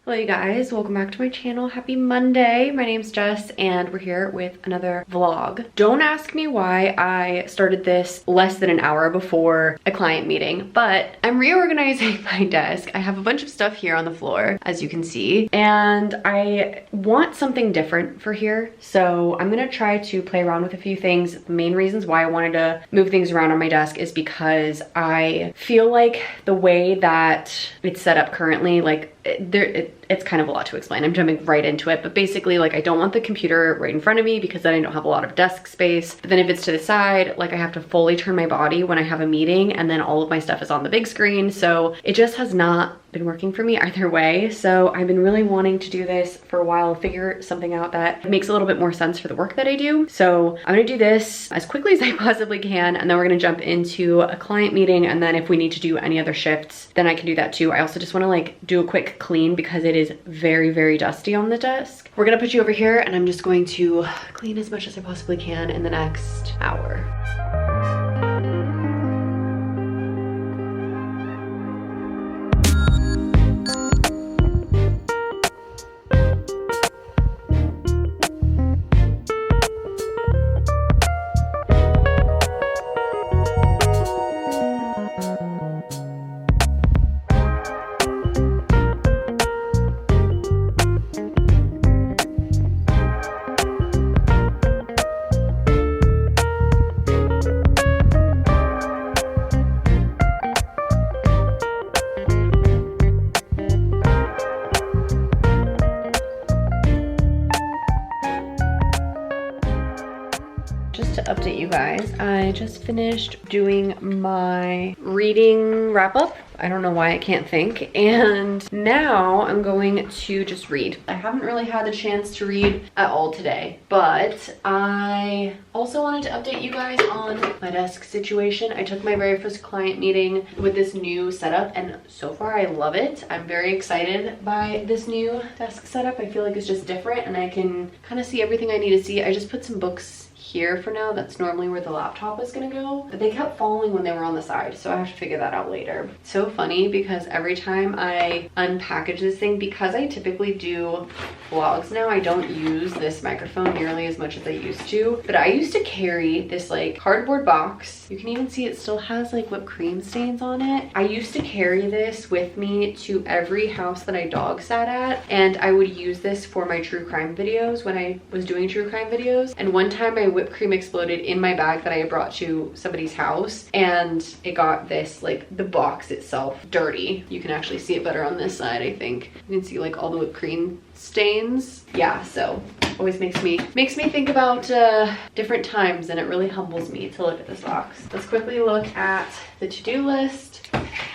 Hello you guys, welcome back to my channel. Happy Monday. My name's Jess and we're here with another vlog. Don't ask me why I started this less than an hour before a client meeting, but I'm reorganizing my desk. I have a bunch of stuff here on the floor, as you can see, and I want something different for here. So I'm gonna try to play around with a few things. The main reasons why I wanted to move things around on my desk is because I feel like the way that it's set up currently, like it's kind of a lot to explain. I'm jumping right into it, but basically, like, I don't want the computer right in front of me because then I don't have a lot of desk space. But then if it's to the side, like, I have to fully turn my body when I have a meeting, and then all of my stuff is on the big screen. So it just has not been working for me either way. So I've been really wanting to do this for a while, figure something out that makes a little bit more sense for the work that I do. So I'm gonna do this as quickly as I possibly can, and then we're gonna jump into a client meeting, and then if we need to do any other shifts, then I can do that too. I also just wanna like do a quick clean because it is very, very dusty on the desk. We're gonna put you over here, and I'm just going to clean as much as I possibly can in the next hour. Just to update you guys, I just finished doing my reading wrap up. I don't know why I can't think. And now I'm going to just read. I haven't really had the chance to read at all today, but I also wanted to update you guys on my desk situation. I took my very first client meeting with this new setup, and so far I love it. I'm very excited by this new desk setup. I feel like it's just different and I can kind of see everything I need to see. I just put some books here for now. That's normally where the laptop is gonna go, but they kept falling when they were on the side, so I have to figure that out later. It's so funny because every time I unpackage this thing, because I typically do vlogs now, I don't use this microphone nearly as much as I used to, but I used to carry this like cardboard box. You can even see it still has like whipped cream stains on it. I used to carry this with me to every house that I dog sat at, and I would use this for my true crime videos when I was doing true crime videos. And one time my whipped cream exploded in my bag that I had brought to somebody's house, and it got this, like, the box itself dirty. You can actually see it better on this side, I think. You can see like all the whipped cream stains. Yeah, so always makes me think about different times, and it really humbles me to look at this box. Let's quickly look at the to-do list.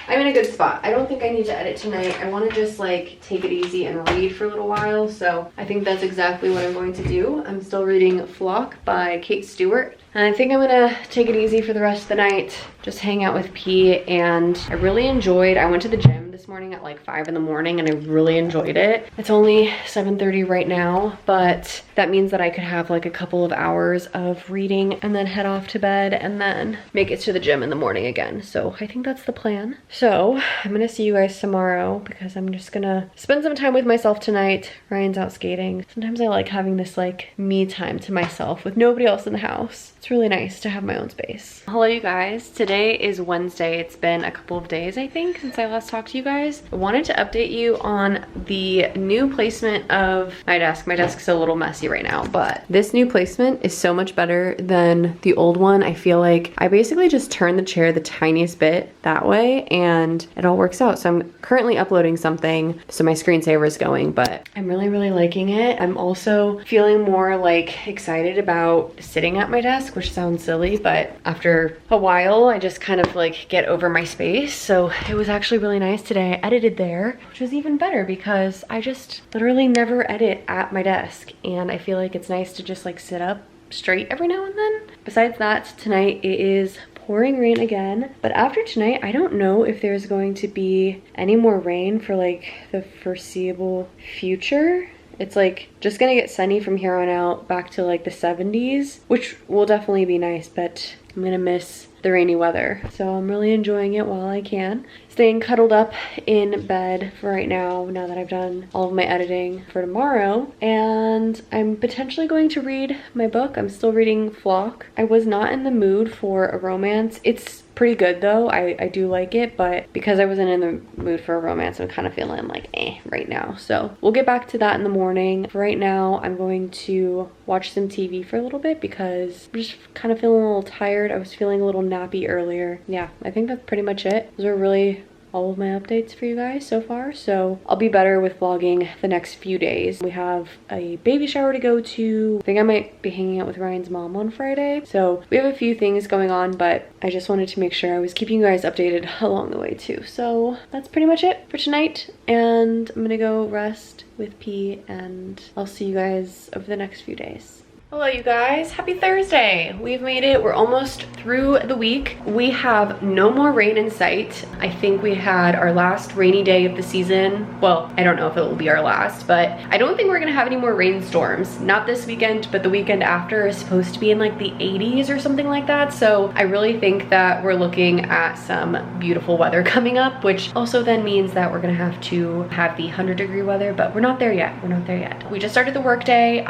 I'm in a good spot. I don't think I need to edit tonight. I want to just like take it easy and read for a little while, so I think that's exactly what I'm going to do. I'm still reading Flock by Kate Stewart, and I think I'm gonna take it easy for the rest of the night, just hang out with P. And I really enjoyed, I went to the gym this morning at like 5 in the morning, and I really enjoyed it. It's only 7:30 right now, but that means that I could have like a couple of hours of reading and then head off to bed and then make it to the gym in the morning again. So I think that's the plan. So I'm gonna see you guys tomorrow because I'm just gonna spend some time with myself tonight. Ryan's out skating. Sometimes I like having this like me time to myself with nobody else in the house. It's really nice to have my own space. Hello you guys. Today is Wednesday. It's been a couple of days, I think, since I last talked to you guys. I wanted to update you on the new placement of my desk. My desk's a little messy right now, but this new placement is so much better than the old one. I feel like I basically just turn the chair the tiniest bit that way and it all works out. So I'm currently uploading something, so my screensaver is going, but I'm really, really liking it. I'm also feeling more like excited about sitting at my desk, which sounds silly, but after a while, I just kind of like get over my space. So it was actually really nice today. I edited there, which was even better because I just literally never edit at my desk. And I feel like it's nice to just like sit up straight every now and then. Besides that, tonight it is pouring rain again, but after tonight I don't know if there's going to be any more rain for like the foreseeable future. It's like just gonna get sunny from here on out, back to like the 70s, which will definitely be nice, but I'm gonna miss the rainy weather. So I'm really enjoying it while I can. Staying cuddled up in bed for right now that I've done all of my editing for tomorrow. And I'm potentially going to read my book. I'm still reading Flock. I was not in the mood for a romance. It's pretty good though. I do like it, but because I wasn't in the mood for a romance, I'm kind of feeling like right now. So we'll get back to that in the morning. For right now, I'm going to watch some TV for a little bit because I'm just kind of feeling a little tired. I was feeling a little nappy earlier. Yeah, I think that's pretty much it. Those are really all of my updates for you guys so far. So I'll be better with vlogging the next few days. We have a baby shower to go to. I think I might be hanging out with Ryan's mom on Friday. So we have a few things going on, but I just wanted to make sure I was keeping you guys updated along the way too. So that's pretty much it for tonight. And I'm gonna go rest with P, and I'll see you guys over the next few days. Hello you guys, happy Thursday. We've made it, we're almost through the week. We have no more rain in sight. I think we had our last rainy day of the season. Well, I don't know if it will be our last, but I don't think we're gonna have any more rainstorms. Not this weekend, but the weekend after is supposed to be in like the 80s or something like that. So I really think that we're looking at some beautiful weather coming up, which also then means that we're gonna have to have the 100-degree weather, but we're not there yet, we're not there yet. We just started the workday.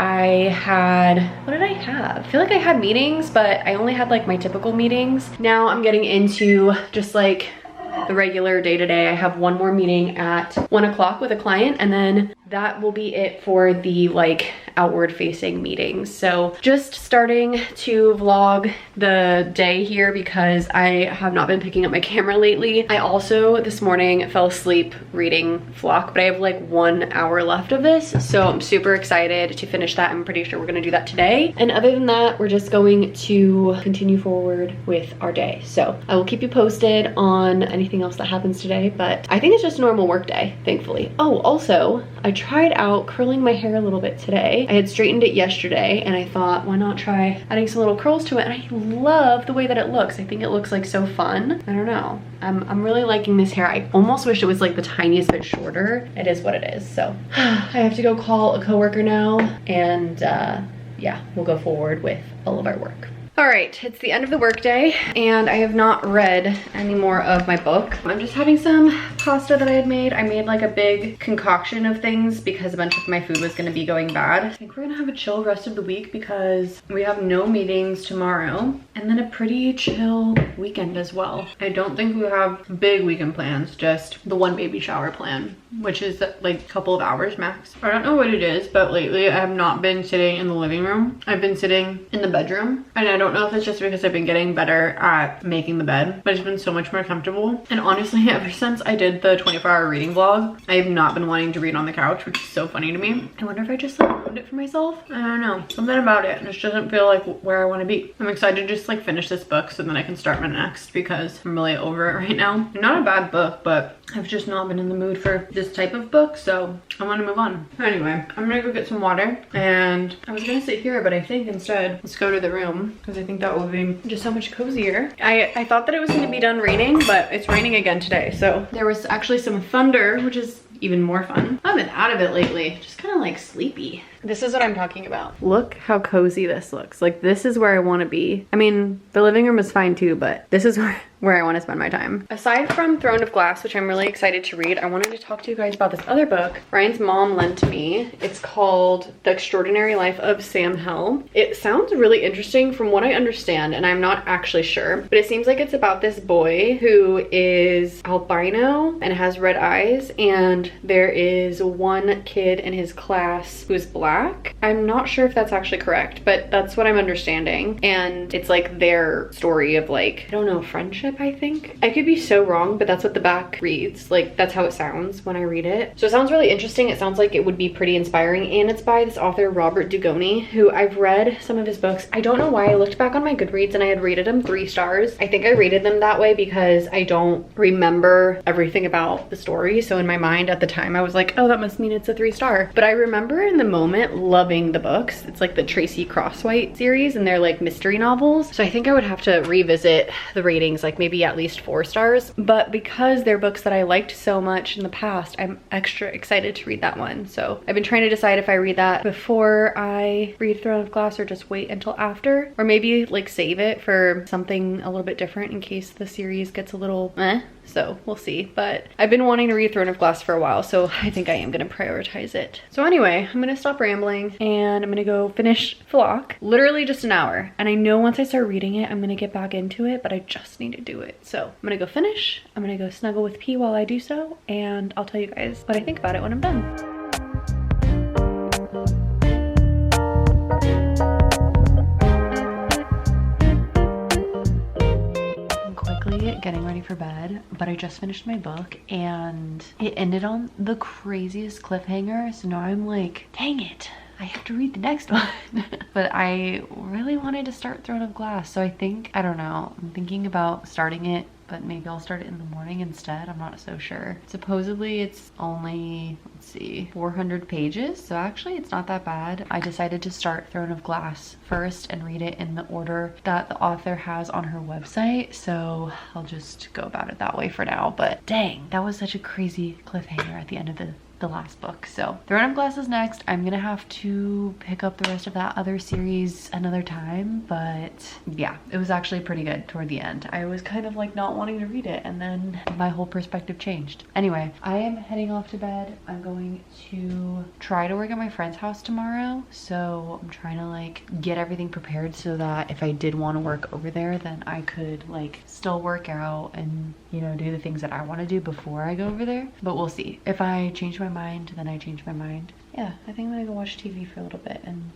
What did I have? I feel like I had meetings, but I only had like my typical meetings. Now I'm getting into just like the regular day-to-day. I have one more meeting at 1 o'clock with a client, and then that will be it for the like outward facing meetings. So just starting to vlog the day here because I have not been picking up my camera lately. I also this morning fell asleep reading Flock, but I have like 1 hour left of this. So I'm super excited to finish that. I'm pretty sure we're gonna do that today. And other than that, we're just going to continue forward with our day. So I will keep you posted on anything else that happens today, but I think it's just a normal work day, thankfully. Oh, also, I tried out curling my hair a little bit today. I had straightened it yesterday and I thought, why not try adding some little curls to it? And I love the way that it looks. I think it looks like so fun. I don't know. I'm really liking this hair. I almost wish it was like the tiniest bit shorter. It is what it is. So I have to go call a coworker now, and yeah, we'll go forward with all of our work. All right, it's the end of the workday and I have not read any more of my book. I'm just having some pasta that I had made. I made like a big concoction of things because a bunch of my food was gonna be going bad. I think we're gonna have a chill rest of the week because we have no meetings tomorrow and then a pretty chill weekend as well. I don't think we have big weekend plans, just the one baby shower plan, which is like a couple of hours max. I don't know what it is, but lately I have not been sitting in the living room. I've been sitting in the bedroom, and I don't know if it's just because I've been getting better at making the bed, but it's been so much more comfortable. And honestly, ever since I did the 24-hour reading vlog, I have not been wanting to read on the couch, which is so funny to me. I wonder if I just like ruined it for myself. I don't know, something about it. It just doesn't feel like where I want to be. I'm excited to just like finish this book so then I can start my next because I'm really over it right now. Not a bad book, but I've just not been in the mood for this type of book, so I want to move on. Anyway, I'm gonna go get some water, and I was gonna sit here, but I think instead let's go to the room because I think that will be just so much cozier. I thought that it was gonna be done raining, but it's raining again today. So there was actually some thunder, which is even more fun. I've been out of it lately, just kind of like sleepy. This is what I'm talking about. Look how cozy this looks. Like, this is where I want to be. I mean, the living room is fine too, but this is where I want to spend my time. Aside from Throne of Glass, which I'm really excited to read, I wanted to talk to you guys about this other book Ryan's mom lent to me. It's called The Extraordinary Life of Sam Hell. It sounds really interesting from what I understand, and I'm not actually sure, but it seems like it's about this boy who is albino and has red eyes, and there is one kid in his class who is black. I'm not sure if that's actually correct, but that's what I'm understanding. And it's like their story of like, I don't know, friendship, I think. I could be so wrong, but that's what the back reads. Like, that's how it sounds when I read it. So it sounds really interesting. It sounds like it would be pretty inspiring. And it's by this author, Robert Dugoni, who I've read some of his books. I don't know why. I looked back on my Goodreads and I had rated them 3 stars. I think I rated them that way because I don't remember everything about the story. So in my mind at the time, I was like, oh, that must mean it's a 3-star. But I remember in the moment comment loving the books. It's like the Tracy Crosswhite series, and they're like mystery novels. So I think I would have to revisit the ratings, like maybe at least 4 stars. But because they're books that I liked so much in the past, I'm extra excited to read that one. So I've been trying to decide if I read that before I read Throne of Glass or just wait until after, or maybe like save it for something a little bit different in case the series gets a little so we'll see. But I've been wanting to read Throne of Glass for a while, so I think I am gonna prioritize it. So anyway, I'm gonna stop rambling and I'm gonna go finish Flock. Literally just an hour. And I know once I start reading it, I'm gonna get back into it, but I just need to do it. So I'm gonna go finish. I'm gonna go snuggle with P while I do so, and I'll tell you guys what I think about it when I'm done. Getting ready for bed, but I just finished my book and it ended on the craziest cliffhanger. So now I'm like, dang it, I have to read the next one. But I really wanted to start Throne of Glass, so I think, I don't know, I'm thinking about starting it, but maybe I'll start it in the morning instead. I'm not so sure. Supposedly it's only, let's see, 400 pages, so actually it's not that bad. I decided to start Throne of Glass first and read it in the order that the author has on her website, so I'll just go about it that way for now. But dang, that was such a crazy cliffhanger at the end of the last book. So Throne of Glass is next. I'm gonna have to pick up the rest of that other series another time, but yeah, it was actually pretty good toward the end. I was kind of like not wanting to read it, and then my whole perspective changed. Anyway, I am heading off to bed. I'm going to try to work at my friend's house tomorrow, so I'm trying to like get everything prepared so that if I did want to work over there, then I could like still work out and, you know, do the things that I want to do before I go over there. But we'll see. If I change my mind, then I change my mind. Yeah, I think I'm gonna go watch TV for a little bit and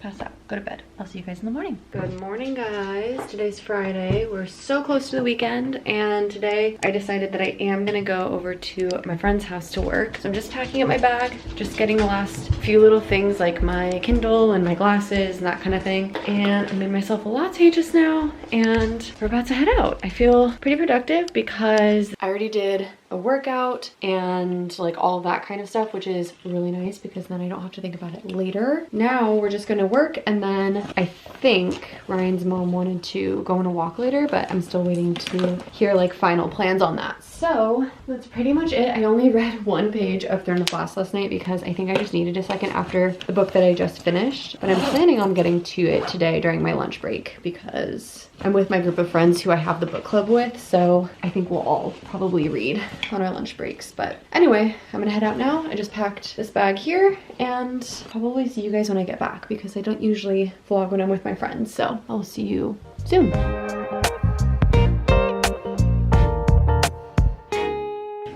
pass out, go to bed. I'll see you guys in the morning. Good morning, guys. Today's Friday. We're so close to the weekend, and today I decided that I am gonna go over to my friend's house to work. So I'm just packing up my bag, just getting the last few little things like my Kindle and my glasses and that kind of thing. And I made myself a latte just now, and we're about to head out. I feel pretty productive because I already did a workout and like all of that kind of stuff, which is really nice because then I don't have to think about it later. Now we're just gonna work, and then I think Ryan's mom wanted to go on a walk later, but I'm still waiting to hear like final plans on that. So that's pretty much it. I only read 1 page of Throne of Glass last night because I think I just needed a second after the book that I just finished, but I'm planning on getting to it today during my lunch break because I'm with my group of friends who I have the book club with, so I think we'll all probably read on our lunch breaks. But anyway, I'm gonna head out now. I just packed this bag here, and probably see you guys when I get back because I don't usually vlog when I'm with my friends, so I'll see you soon.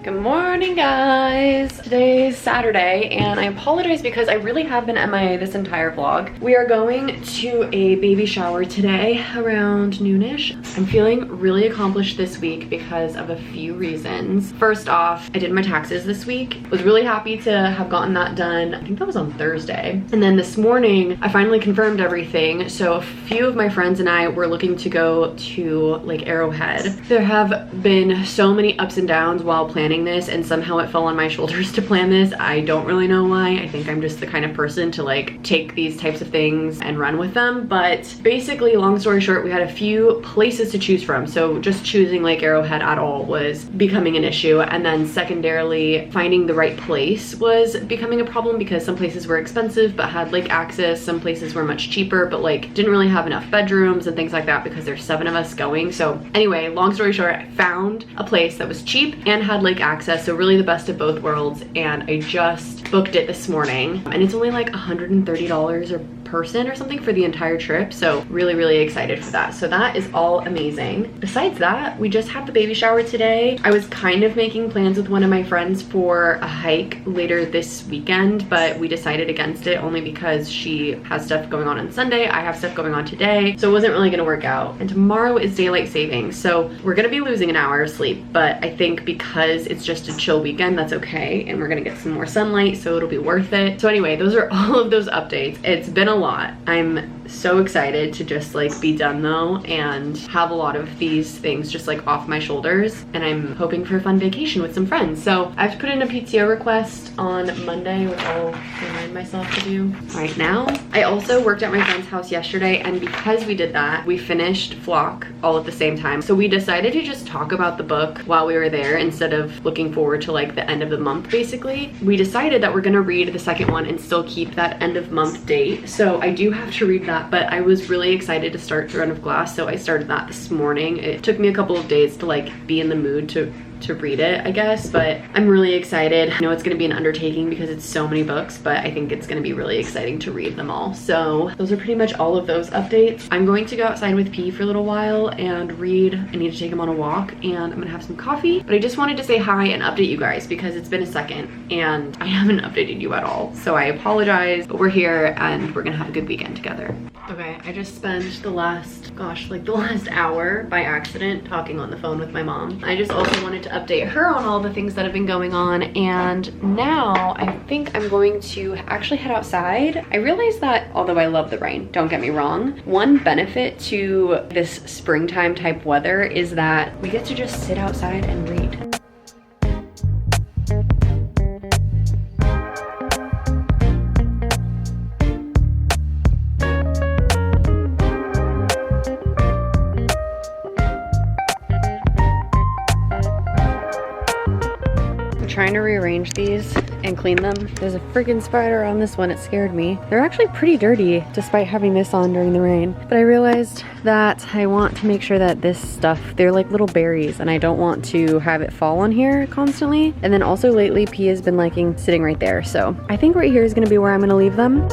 Good morning, guys. Today's Saturday, and I apologize because I really have been MIA this entire vlog. We are going to a baby shower today around noonish. I'm feeling really accomplished this week because of a few reasons. First off, I did my taxes this week. Was really happy to have gotten that done. I think that was on Thursday. And then this morning, I finally confirmed everything. So a few of my friends and I were looking to go to like Arrowhead. There have been so many ups and downs while planning this, and somehow it fell on my shoulders to plan this. I don't really know why. I think I'm just the kind of person to like take these types of things and run with them. But basically, long story short, we had a few places to choose from. So just choosing like Arrowhead at all was becoming an issue. And then secondarily, finding the right place was becoming a problem because some places were expensive but had lake access. Some places were much cheaper but like didn't really have enough bedrooms and things like that because there's 7 of us going. So anyway, long story short, I found a place that was cheap and had lake access, so really the best of both worlds, and I just booked it this morning, and it's only like $130 a person or something for the entire trip, so really excited for that. So that is all amazing. Besides that, we just had the baby shower today. I was kind of making plans with one of my friends for a hike later this weekend, but we decided against it only because she has stuff going on Sunday, I have stuff going on today, so it wasn't really gonna work out. And tomorrow is daylight savings, so we're gonna be losing an hour of sleep, but I think because it's just a chill weekend, that's okay, and we're gonna get some more sunlight, so it'll be worth it. So anyway, those are all of those updates. It's been a lot. I'm so excited to just like be done though and have a lot of these things just like off my shoulders, and I'm hoping for a fun vacation with some friends. So I have to put in a PTO request on Monday, which I'll remind myself to do right now. I also worked at my friend's house yesterday, and because we did that, we finished Flock all at the same time. So we decided to just talk about the book while we were there instead of looking forward to like the end of the month. Basically, we decided that we're gonna read the second one and still keep that end of month date. So I do have to read that, but I was really excited to start Throne of Glass, so I started that this morning. It took me a couple of days to like be in the mood to read it, I guess, but I'm really excited. I know it's gonna be an undertaking because it's so many books, but I think it's gonna be really exciting to read them all. So those are pretty much all of those updates. I'm going to go outside with P for a little while and read. I need to take him on a walk, and I'm gonna have some coffee, but I just wanted to say hi and update you guys because it's been a second and I haven't updated you at all. So I apologize, but we're here and we're gonna have a good weekend together. Okay, I just spent the last, gosh, like the last hour by accident talking on the phone with my mom. I just also wanted to update her on all the things that have been going on, and now I think I'm going to actually head outside. I realized that although I love the rain, don't get me wrong, one benefit to this springtime type weather is that we get to just sit outside and read. Trying to rearrange these and clean them. There's a freaking spider on this one. It scared me. They're actually pretty dirty despite having this on during the rain. But I realized that I want to make sure that this stuff, they're like little berries, and I don't want to have it fall on here constantly. And then also lately P has been liking sitting right there. So I think right here is gonna be where I'm gonna leave them.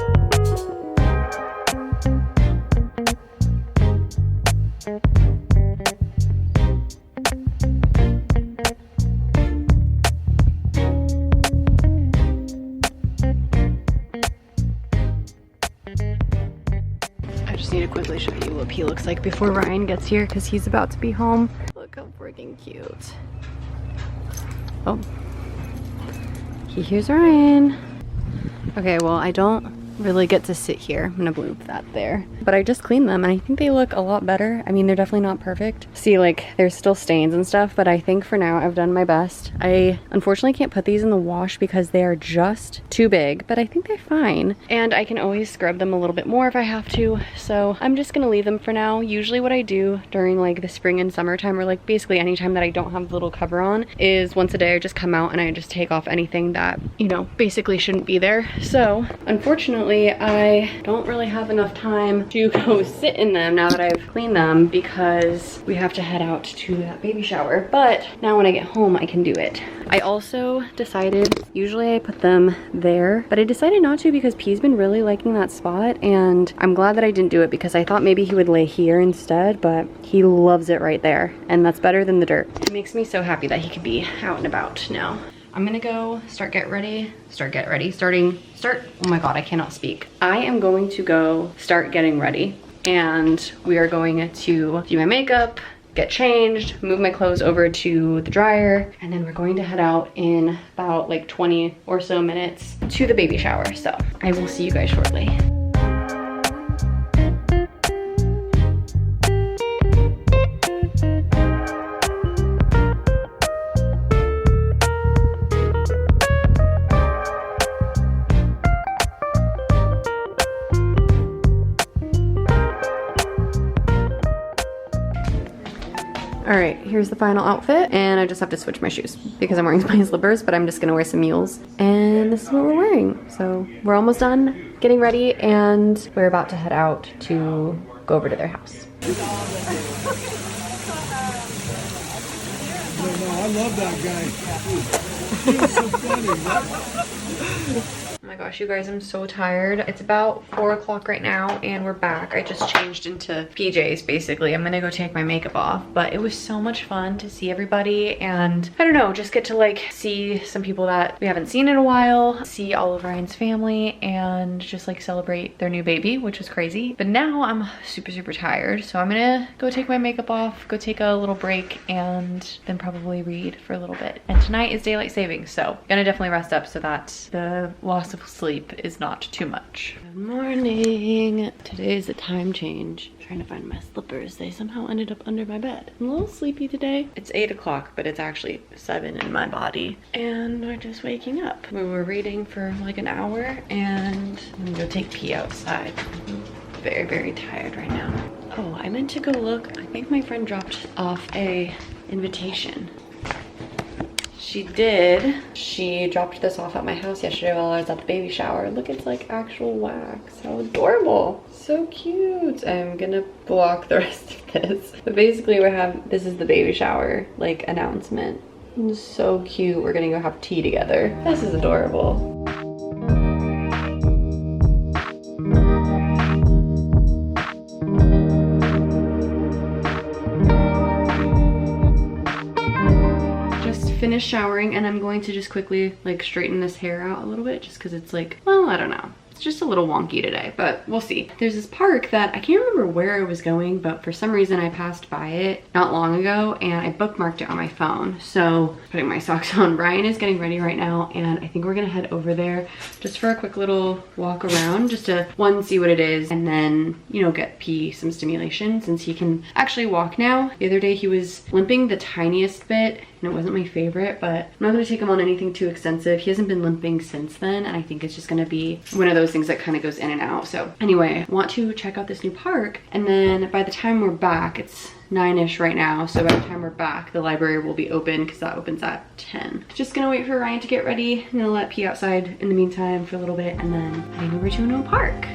To quickly show you what P looks like before Ryan gets here because he's about to be home. Look how freaking cute. Oh, he hears Ryan. Okay, well, I don't really get to sit here. I'm gonna move that there. But I just cleaned them and I think they look a lot better. I mean, they're definitely not perfect. See, like, there's still stains and stuff, but I think for now I've done my best. I unfortunately can't put these in the wash because they are just too big, but I think they're fine. And I can always scrub them a little bit more if I have to. So I'm just gonna leave them for now. Usually what I do during like the spring and summertime, or like basically anytime that I don't have the little cover on, is once a day I just come out and I just take off anything that, you know, basically shouldn't be there. So unfortunately, I don't really have enough time to go sit in them now that I've cleaned them because we have to head out to that baby shower. But now when I get home, I can do it. I also decided, usually I put them there, but I decided not to because P's been really liking that spot, and I'm glad that I didn't do it because I thought maybe he would lay here instead, but he loves it right there, and that's better than the dirt. It makes me so happy that he could be out and about now. I'm gonna go start, oh my God, I cannot speak. I am going to go start getting ready, and we are going to do my makeup, get changed, move my clothes over to the dryer, and then we're going to head out in about like 20 or so minutes to the baby shower. So I will see you guys shortly. All right, here's the final outfit, and I just have to switch my shoes because I'm wearing my slippers, but I'm just gonna wear some mules, and this is what we're wearing. So we're almost done getting ready, and we're about to head out to go over to their house. I love that guy. He's so funny. Oh my gosh, you guys, I'm so tired. It's about 4 o'clock right now and we're back. I just changed into PJs basically. I'm gonna go take my makeup off, but it was so much fun to see everybody, and I don't know, just get to like see some people that we haven't seen in a while, see all of Ryan's family, and just like celebrate their new baby, which was crazy. But now I'm super tired, so I'm gonna go take my makeup off, go take a little break, and then probably read for a little bit. And tonight is daylight savings, so I'm gonna definitely rest up so that the loss of sleep is not too much. Good morning. Today is a time change. I'm trying to find my slippers. They somehow ended up under my bed. I'm a little sleepy today. It's 8 o'clock, but it's actually 7 in my body. And we're just waking up. We were reading for like an hour and I'm gonna go take pee outside. I'm very, very tired right now. Oh, I meant to go look. I think my friend dropped off a invitation. She did. She dropped this off at my house yesterday while I was at the baby shower. Look, it's like actual wax. How adorable. So cute. I'm gonna block the rest of this. But basically this is the baby shower like announcement. It's so cute. We're gonna go have tea together. This is adorable. Finished showering and I'm going to just quickly like straighten this hair out a little bit just because it's like, well, I don't know. It's just a little wonky today, but we'll see. There's this park that I can't remember where I was going, but for some reason I passed by it not long ago and I bookmarked it on my phone. So putting my socks on, Ryan is getting ready right now and I think we're gonna head over there just for a quick little walk around, just to see what it is and then, you know, get P some stimulation since he can actually walk now. The other day he was limping the tiniest bit and it wasn't my favorite, but I'm not gonna take him on anything too extensive. He hasn't been limping since then and I think it's just gonna be one of those things that kind of goes in and out. So anyway, I want to check out this new park and then by the time we're back, it's 9-ish right now, so by the time we're back the library will be open because that opens at 10. Just gonna wait for Ryan to get ready. I'm gonna let P outside in the meantime for a little bit and then heading over to a new park.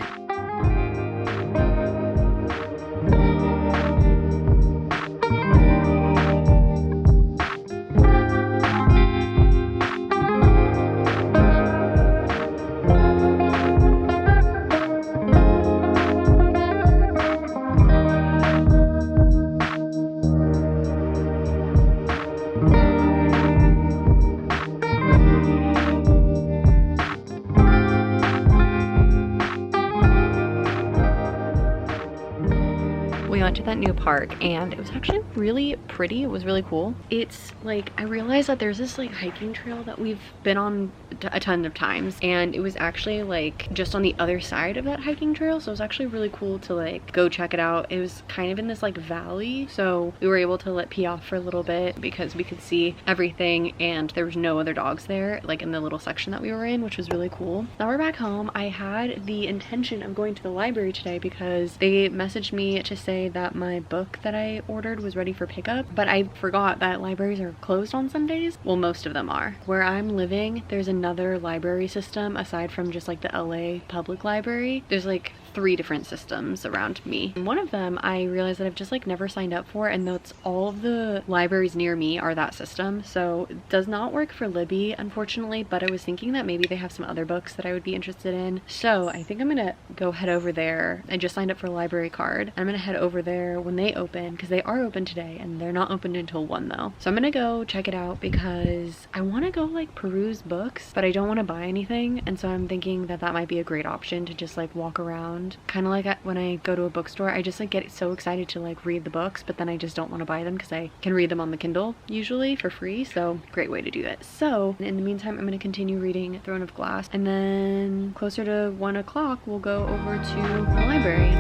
We went to that new park and it was actually really pretty. It was really cool. It's like, I realized that there's this like hiking trail that we've been on a ton of times and it was actually like just on the other side of that hiking trail, so it was actually really cool to like go check it out. It was kind of in this like valley, so we were able to let P off for a little bit because we could see everything and there was no other dogs there like in the little section that we were in, which was really cool. Now we're back home. I had the intention of going to the library today because they messaged me to say that my book that I ordered was ready for pickup, but I forgot that libraries are closed on Sundays. Well, most of them are. Where I'm living, there's another library system aside from just like the LA public library. There's like 3 different systems around me. And one of them I realized that I've just like never signed up for, and that's all of the libraries near me are that system. So it does not work for Libby, unfortunately, but I was thinking that maybe they have some other books that I would be interested in. So I think I'm gonna go head over there. I just signed up for a library card. I'm gonna head over there when they open because they are open today and they're not open until 1 though. So I'm gonna go check it out because I want to go like peruse books, but I don't want to buy anything, and so I'm thinking that that might be a great option to just like walk around. Kind of like when I go to a bookstore, I just like get so excited to like read the books, but then I just don't want to buy them because I can read them on the Kindle usually for free. So great way to do it. So in the meantime, I'm going to continue reading Throne of Glass, and then closer to 1 o'clock we'll go over to the library.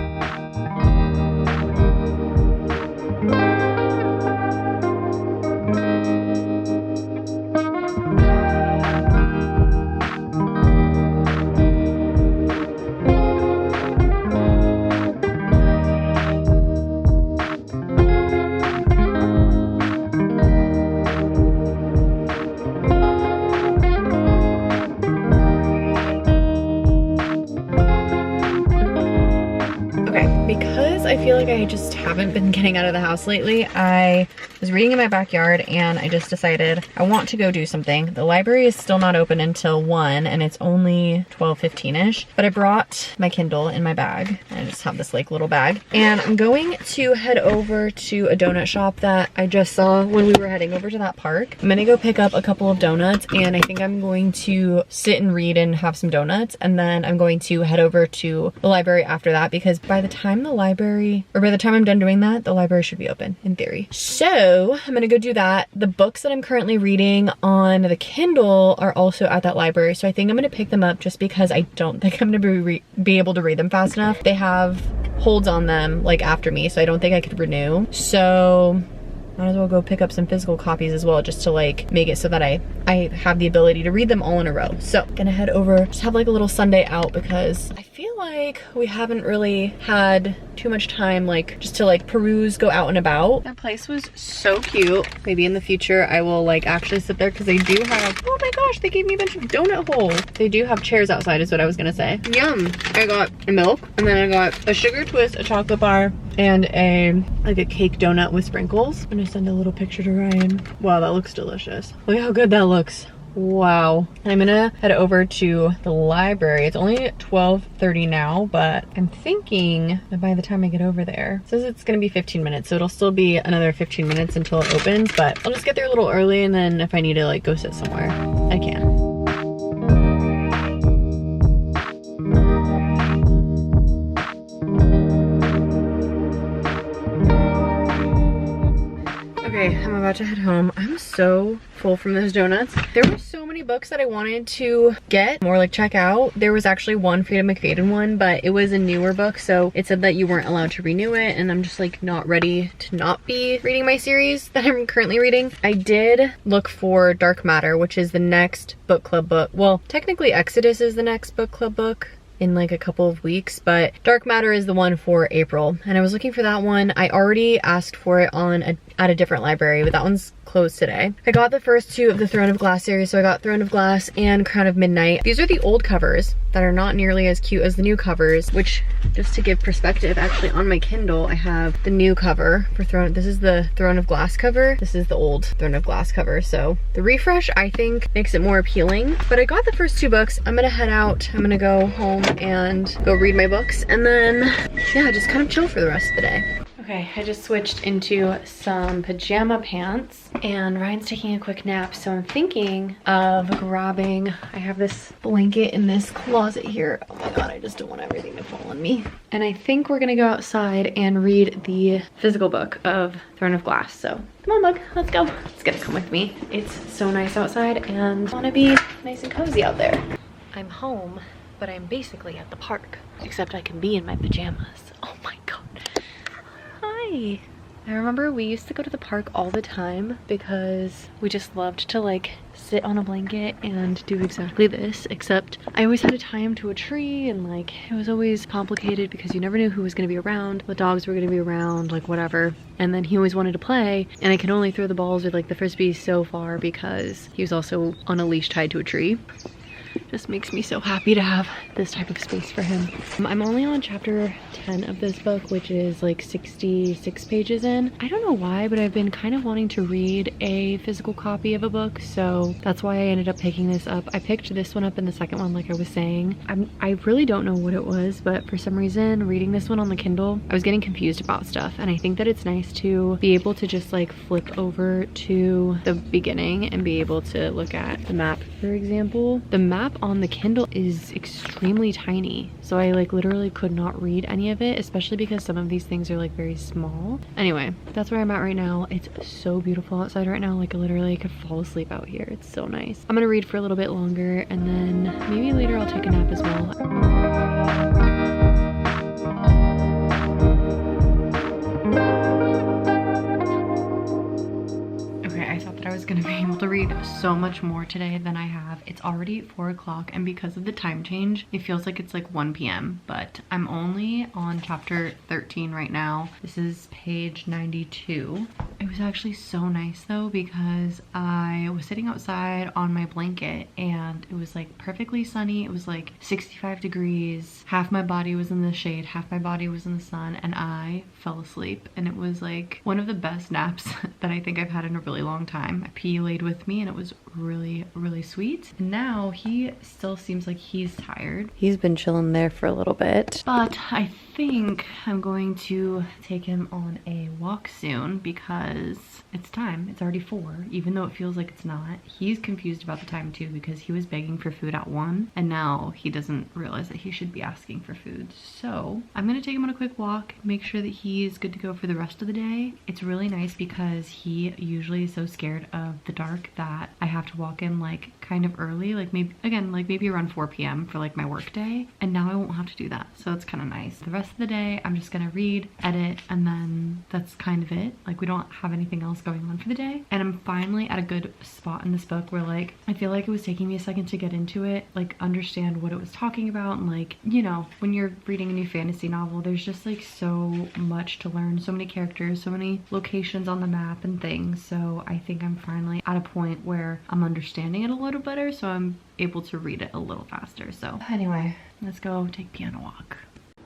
Because I feel like I just haven't been getting out of the house lately, I was reading in my backyard and I just decided I want to go do something. The library is still not open until 1 and it's only 12:15ish, but I brought my Kindle in my bag. I just have this like little bag and I'm going to head over to a donut shop that I just saw when we were heading over to that park. I'm gonna go pick up a couple of donuts and I think I'm going to sit and read and have some donuts, and then I'm going to head over to the library after that because by the time the library library, or by the time I'm done doing that, the library should be open in theory. So I'm gonna go do that. The books that I'm currently reading on the Kindle are also at that library. So I think I'm gonna pick them up just because I don't think I'm gonna be able to read them fast enough. They have holds on them like after me, so I don't think I could renew. So might as well go pick up some physical copies as well, just to like make it so that I have the ability to read them all in a row. So gonna head over, just have like a little Sunday out because I feel like we haven't really had too much time like just to like peruse, go out and about. That place was so cute. Maybe in the future I will like actually sit there because they do have, oh my gosh, they gave me a bunch of donut holes. They do have chairs outside is what I was gonna say. Yum. I got a milk and then I got a sugar twist, a chocolate bar, and a cake donut with sprinkles. I'm gonna send a little picture to Ryan. Wow, that looks delicious. Look how good that looks. Wow. And I'm gonna head over to the library. It's only 12:30 now, but I'm thinking that by the time I get over there, it says it's gonna be 15 minutes, so it'll still be another 15 minutes until it opens, but I'll just get there a little early, and then if I need to like go sit somewhere, I can. Okay, I'm about to head home. I'm so full from those donuts. There were so many books that I wanted to get, more like check out. There was actually one Freedom McFadden one, but it was a newer book, so it said that you weren't allowed to renew it, and I'm just like not ready to not be reading my series that I'm currently reading. I did look for Dark Matter, which is the next book club book. Well, technically Exodus is the next book club book in like a couple of weeks, but Dark Matter is the one for April, and I was looking for that one. I already asked for it at a different library, but that one's closed today. I got the first two of the Throne of Glass series, so I got Throne of Glass and Crown of Midnight. These are the old covers that are not nearly as cute as the new covers, which, just to give perspective, actually on my Kindle I have the new cover for Throne. This is the Throne of Glass cover. This is the old Throne of Glass cover, so the refresh I think makes it more appealing. But I got the first two books. I'm gonna head out. I'm gonna go home and go read my books, and then yeah, just kind of chill for the rest of the day. Okay, I just switched into some pajama pants and Ryan's taking a quick nap, so I'm thinking of grabbing, I have this blanket in this closet here. Oh my god, I just don't want everything to fall on me. And I think we're gonna go outside and read the physical book of Throne of Glass. So come on, bug, let's go. It's gonna come with me. It's so nice outside and I wanna be nice and cozy out there. I'm home, but I'm basically at the park, except I can be in my pajamas. Oh my god. Hi. I remember we used to go to the park all the time because we just loved to like sit on a blanket and do exactly this, except I always had to tie him to a tree, and like it was always complicated because you never knew who was going to be around. The dogs were going to be around, like whatever, and then he always wanted to play, and I could only throw the balls with like the frisbee so far because he was also on a leash tied to a tree. Just makes me so happy to have this type of space for him. I'm only on chapter 10 of this book, which is like 66 pages in. I don't know why, but I've been kind of wanting to read a physical copy of a book, so that's why I ended up picking this up. I picked this one up in the second one, like I was saying. I really don't know what it was, but for some reason, reading this one on the Kindle, I was getting confused about stuff, and I think that it's nice to be able to just like flip over to the beginning and be able to look at the map, for example. The map on the Kindle is extremely tiny, so I like literally could not read any of it, especially because some of these things are like very small. Anyway, that's where I'm at right now. It's so beautiful outside right now, like literally I could fall asleep out here. It's so nice. I'm gonna read for a little bit longer, and then maybe later I'll take a nap as well. I was gonna be able to read so much more today than I have. It's already 4 o'clock, and because of the time change, it feels like it's like 1 p.m. But I'm only on chapter 13 right now. This is page 92. It was actually so nice though, because I was sitting outside on my blanket and it was like perfectly sunny. It was like 65 degrees. Half my body was in the shade, half my body was in the sun, and I fell asleep. And it was like one of the best naps that I think I've had in a really long time. My pea laid with me and it was really, really sweet. And now he still seems like he's tired. He's been chilling there for a little bit, but I think I'm going to take him on a walk soon because it's time. It's already 4, even though it feels like it's not. He's confused about the time too because he was begging for food at 1 and now he doesn't realize that he should be asking for food. So I'm gonna take him on a quick walk, make sure that he's good to go for the rest of the day. It's really nice because he usually is so scared of the dark that I have to walk him like kind of early, like maybe around 4 p.m. for like my work day, and now I won't have to do that, so it's kind of nice. The rest of the day I'm just gonna read, edit, and then that's kind of it. Like we don't have anything else going on for the day, and I'm finally at a good spot in this book where like I feel like it was taking me a second to get into it, like understand what it was talking about, and like, you know, when you're reading a new fantasy novel there's just like so much to learn, so many characters, so many locations on the map and things. So I think I'm finally at a point where I'm understanding it a little better, so I'm able to read it a little faster. So anyway, let's go take Pia on a walk.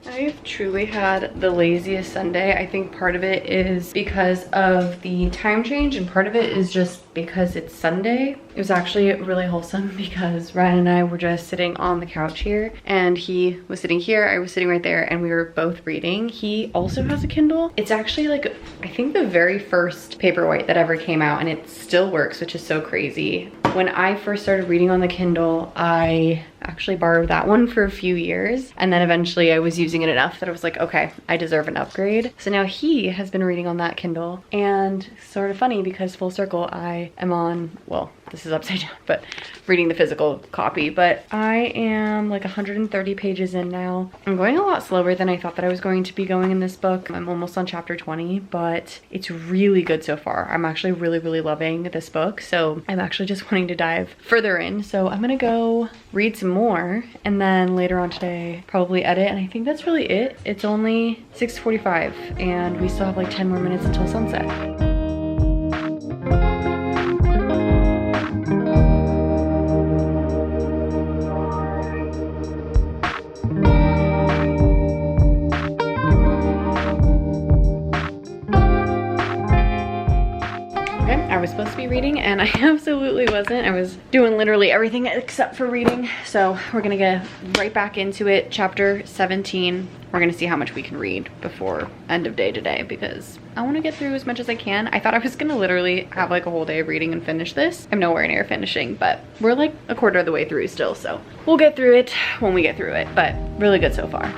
I've truly had the laziest Sunday. I think part of it is because of the time change and part of it is just because it's Sunday. It was actually really wholesome because Ryan and I were just sitting on the couch here and he was sitting here, I was sitting right there, and we were both reading. He also has a Kindle. It's actually like, I think the very first Paperwhite that ever came out, and it still works, which is so crazy. When I first started reading on the Kindle, I actually borrowed that one for a few years, and then eventually I was using it enough that I was like, okay, I deserve an upgrade. So now he has been reading on that Kindle, and sort of funny because full circle, I am on, well, this is upside down, but reading the physical copy, but I am like 130 pages in now. I'm going a lot slower than I thought that I was going to be going in this book. I'm almost on chapter 20, but it's really good so far. I'm actually really, really loving this book, so I'm actually just wanting to dive further in. So I'm gonna go read some more, and then later on today probably edit, and I think that's really it. It's only 6:45 and we still have like 10 more minutes until sunset. I was supposed to be reading and I absolutely wasn't. I was doing literally everything except for reading. So we're gonna get right back into it. Chapter 17. We're gonna see how much we can read before end of day today because I wanna get through as much as I can. I thought I was gonna literally have like a whole day of reading and finish this. I'm nowhere near finishing, but we're like a quarter of the way through still. So we'll get through it when we get through it, but really good so far.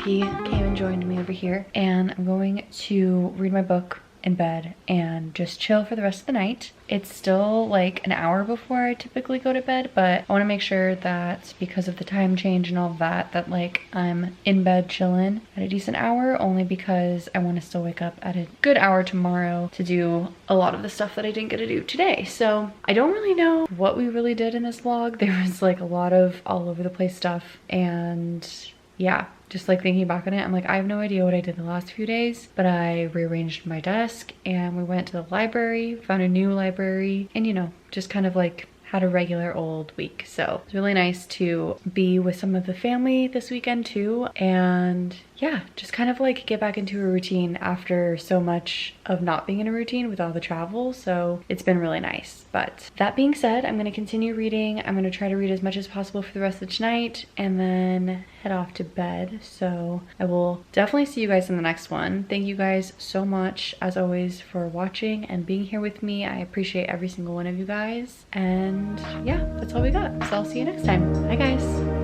He came and joined me over here, and I'm going to read my book in bed and just chill for the rest of the night. It's still like an hour before I typically go to bed, but I want to make sure that because of the time change and all that, that like I'm in bed chilling at a decent hour, only because I want to still wake up at a good hour tomorrow to do a lot of the stuff that I didn't get to do today. So I don't really know what we really did in this vlog. There was like a lot of all over the place stuff, and yeah, just like thinking back on it, I'm like, I have no idea what I did the last few days, but I rearranged my desk and we went to the library, found a new library, and you know, just kind of like had a regular old week. So it's really nice to be with some of the family this weekend too, and yeah, just kind of like get back into a routine after so much of not being in a routine with all the travel. So it's been really nice. But that being said, I'm going to continue reading. I'm going to try to read as much as possible for the rest of tonight and then head off to bed. So I will definitely see you guys in the next one. Thank you guys so much as always for watching and being here with me. I appreciate every single one of you guys. And yeah, that's all we got. So I'll see you next time. Bye guys.